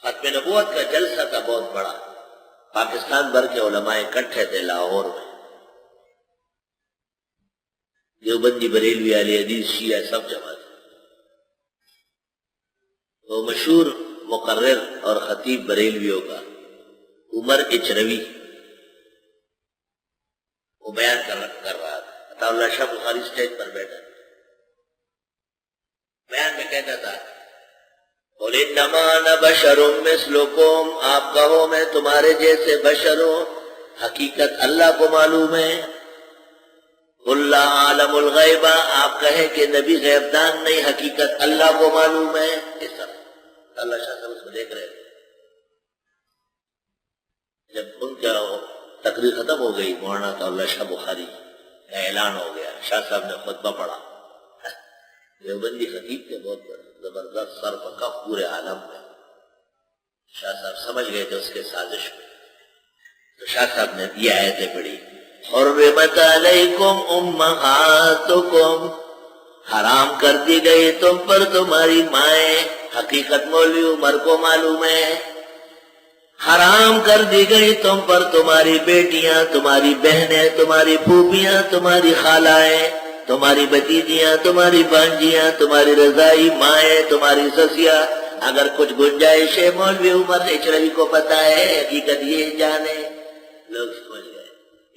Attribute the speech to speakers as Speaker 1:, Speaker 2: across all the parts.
Speaker 1: ختم نبوت کا جلسہ تھا بہت بڑا، پاکستان بھر کے علماء اکٹھے تھے لاہور میں، دیوبندی، بریلوی، اہل حدیث، شیعہ سب جمع تھے۔ وہ مشہور مقرر اور خطیب بریلویوں کا عمر اچروی وہ بیان کر رہا تھا۔ عطا اللہ شاہ بخاری اسٹیج پر بیٹھا تھا، بیان میں کہتا تھا قُلْ إِنَّمَا أَنَا بَشَرٌ مِثْلُكُمْ، آپ کہو میں تمہارے جیسے بشر ہوں، حقیقت اللہ کو معلوم ہے۔ قُلْ لَا أَعْلَمُ الْغَيْبَ، آپ کہیں کہ نبی غیب دان نہیں، حقیقت اللہ کو معلوم ہے۔ اس طرح اللہ شاہ صاحب اس کو دیکھ رہے تھے۔ جب ان کا تقریر ختم ہو گئی، مولانا عطا اللہ شاہ بخاری کا اعلان ہو گیا، شاہ صاحب نے خطبہ پڑھا۔ دیوبندی خطیب کے بہت زبردست سر پکا پورے عالم میں، شاہ صاحب سمجھ گئے تھے اس کے سازش میں، تو شاہ صاحب نے یہ آیتیں پڑھی، حرمت علیکم امہاتکم، حرام کر دی گئی تم پر تمہاری مائیں، حقیقت مولوی عمر کو معلوم ہے۔ حرام کر دی گئی تم پر تمہاری بیٹیاں، تمہاری بہنیں، تمہاری پھوپھیاں، تمہاری خالائیں، تمہاری بھتیجیاں، تمہاری بانجیاں، تمہاری رضائی مائیں، تمہاری سسیاں۔ اگر کچھ گنجائش ہے مولوی عمر اچروی کو پتا ہے، حقیقت یہ جانے۔ لوگ سمجھ گئے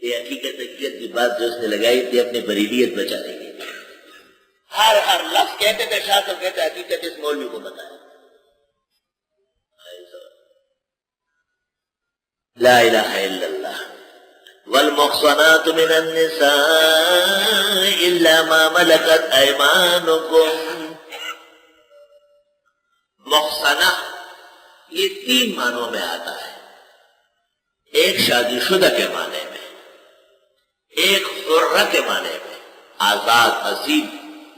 Speaker 1: یہ حقیقت کی بات جو اس نے لگائی تھی اپنی بریلیت بچانے کی، ہر لفظ کہتے تھے، شاہ تو کہتے حقیقت اس مولوی کو پتا ہے۔ لا الہ الا اللہ۔ والمحصنات من النساء الا ما ملكت ايمانكم، محصنہ یہ 3 معنوں میں آتا ہے، ایک شادی شدہ کے معنی میں، ایک حرہ کے معنی میں، آزاد اسیر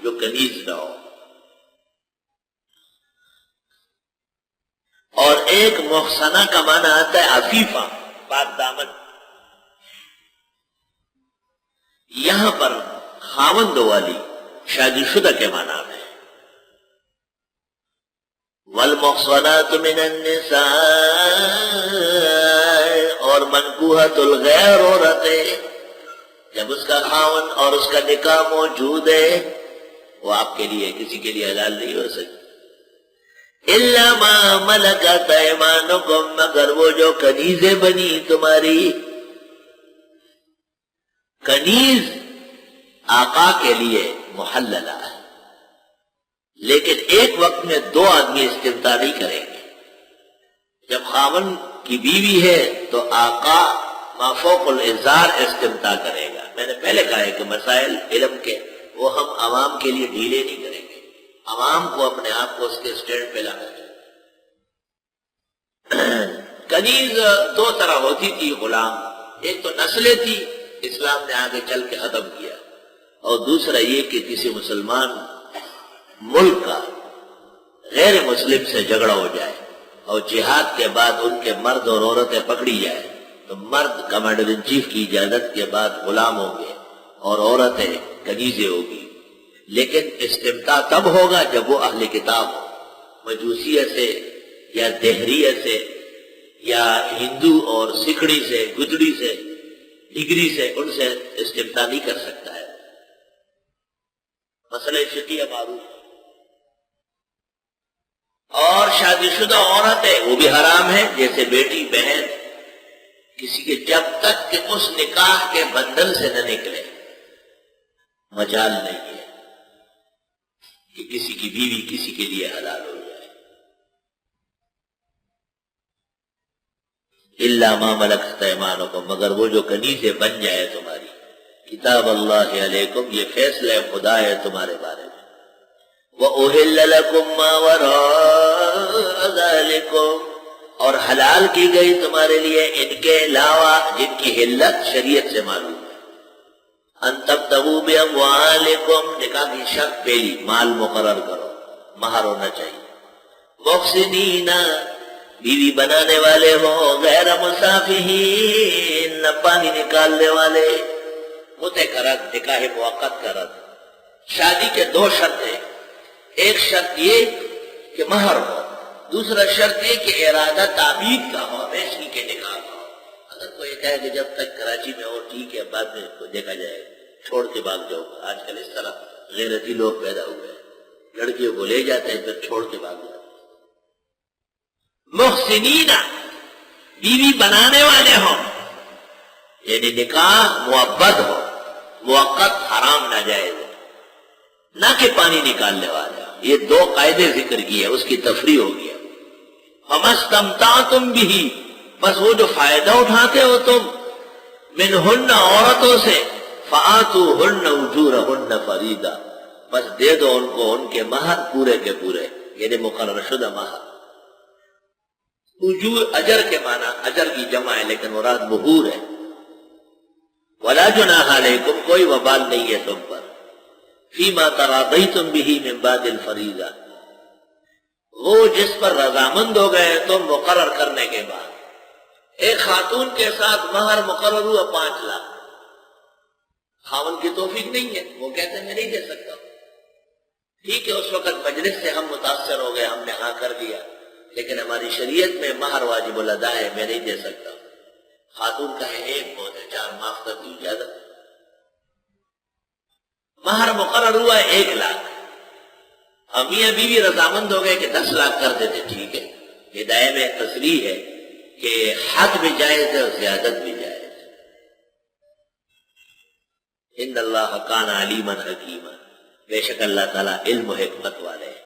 Speaker 1: جو کنیز نہ ہو، اور ایک محصنہ کا معنی آتا ہے عفیفہ، پاک دامن۔ یہاں پر خاوند والی شادی شدہ کے معنی میں، والمحصنات من النساء، اور منکوحۃ الغیر عورتیں، جب اس کا خاوند اور اس کا نکاح موجود ہے وہ آپ کے لیے کسی کے لیے حلال نہیں ہو سکتی۔ الا ما ملکت ایمانکم، مگر وہ جو کنیزیں بنی تمہاری۔ کنیز آقا کے لیے محللہ ہے، لیکن ایک وقت میں 2 آدمی استمتاع نہیں کریں گے۔ جب خاوند کی بیوی ہے تو آقا ما فوق الازار استمتاع کرے گا۔ میں نے پہلے کہا ہے کہ مسائل علم کے وہ ہم عوام کے لیے ڈھیلے نہیں کریں گے، عوام کو اپنے آپ کو اس کے سٹینڈ پہ لانا چاہیے۔ کنیز 2 طرح ہوتی تھی غلام، ایک تو نسلیں تھی، اسلام نے آگے چل کے ختم کیا، اور دوسرا یہ کہ کسی مسلمان ملک کا غیر مسلم سے جھگڑا ہو جائے اور جہاد کے بعد ان کے مرد اور عورتیں پکڑی جائے تو مرد کمانڈر ان چیف کی اجازت کے بعد غلام ہوں گے اور عورتیں کنیزیں ہوگی، لیکن استمتاع تب ہوگا جب وہ اہل کتاب ہو، مجوسیہ سے یا دہریہ سے یا ہندو اور سکھڑی سے، گجڑی سے، ڈگری سے، ان سے استمتاع نہیں کر سکتا ہے۔ مسئلہ فقہی معروف ہے۔ اور شادی شدہ عورتیں وہ بھی حرام ہے، جیسے بیٹی، بہن، کسی کے، جب تک کہ اس نکاح کے بندھن سے نہ نکلے مجال نہیں ہے کہ کسی کی بیوی کسی کے لیے حلال ہو جائے۔ الا ما ملکت ایمانکم، مگر وہ جو کنیزیں بن جائے تمہاری۔ کتاب اللہ علیکم، یہ فیصلہ خدا ہے تمہارے بارے میں۔ وَأُحِلَّ لَكُمْ مَا وَرَاءَ ذَلِكُمْ، اور حلال کی گئی تمہارے لیے ان کے علاوہ جن کی حلت شریعت سے معلوم ہے۔ ان تبتغوا باموالکم، نکاح کی شرط پہلی مال مقرر کرو، مہر ہونا چاہیے۔ محسنین، بیوی بنانے والے ہو، غیر مسافحین، نہ پانی نکالنے والے، متقرر نکاح موقت کرد۔ شادی کے 2 شرط ہیں، ایک شرط یہ کہ مہر ہو، دوسرا شرط ہے کہ ارادہ تعبید کا ہو، ویسے کے نکاح کا ہو۔ اگر کوئی کہے کہ جب تک کراچی میں ہو ٹھیک ہے، بعد میں کو دیکھا جائے، چھوڑ کے بھاگ جاؤ، آج کل اس طرح غیرتی لوگ پیدا ہوئے ہیں، لڑکیوں کو لے جاتے ہیں پھر چھوڑ کے بھاگ جاتے ہیں۔ محسنین، بیوی بنانے والے ہوں، یعنی نکاح معبد ہو، موقت، حرام ناجائز ہے، نہ کہ پانی نکالنے والے ہوں۔ یہ دو قاعدے ذکر کیے، اس کی تفریح ہو گیا۔ فَمَسْتَمْتَعْتُمْ بِهِ، بس وہ جو فائدہ اٹھاتے ہو تم، منہن عورتوں سے، فَآتُوهُنَّ أُجُورَهُنَّ فَرِيضَةً، بس دے دو ان کو ان کے مہر پورے کے پورے، یعنی مقرر شدہ مہر۔ اجور اجر کے معنی، اجر کی جمع ہے لیکن مراد مہور ہے۔ وَلَا جُنَاحَ عَلَيْكُمْ، کوئی وبال نہیں ہے تم پر، فِيمَا تَرَاضَيْتُمْ بِهِ مِنْ بَعْدِ الْفَرِيضَةِ، وہ جس پر رضامند ہو گئے تم مقرر کرنے کے بعد۔ ایک خاتون کے ساتھ مہر مقرر ہوا 5 لاکھ، خاوند کی توفیق نہیں ہے، وہ کہتے ہیں میں نہیں دے سکتا۔ ٹھیک ہے، اس وقت مجلس سے ہم متاثر ہو گئے، ہم نے ہاں کر دیا، لیکن ہماری شریعت میں مہر واجب الادا ہے، میں نہیں دے سکتا۔ خاتون کہے ایک بہت ہے، 4 معاف کر دی اجازت۔ مہر مقرر ہوا 1 لاکھ، ہم میاں بیوی رضامند ہو گئے کہ 10 لاکھ کر دیتے، ٹھیک ہے۔ ہدایت میں تصریح ہے کہ حد بھی جائز ہے اور زیادت بھی جائز ہے۔ ان اللہ کان علیما حکیما، بے شک اللہ تعالیٰ علم و حکمت والے ہیں۔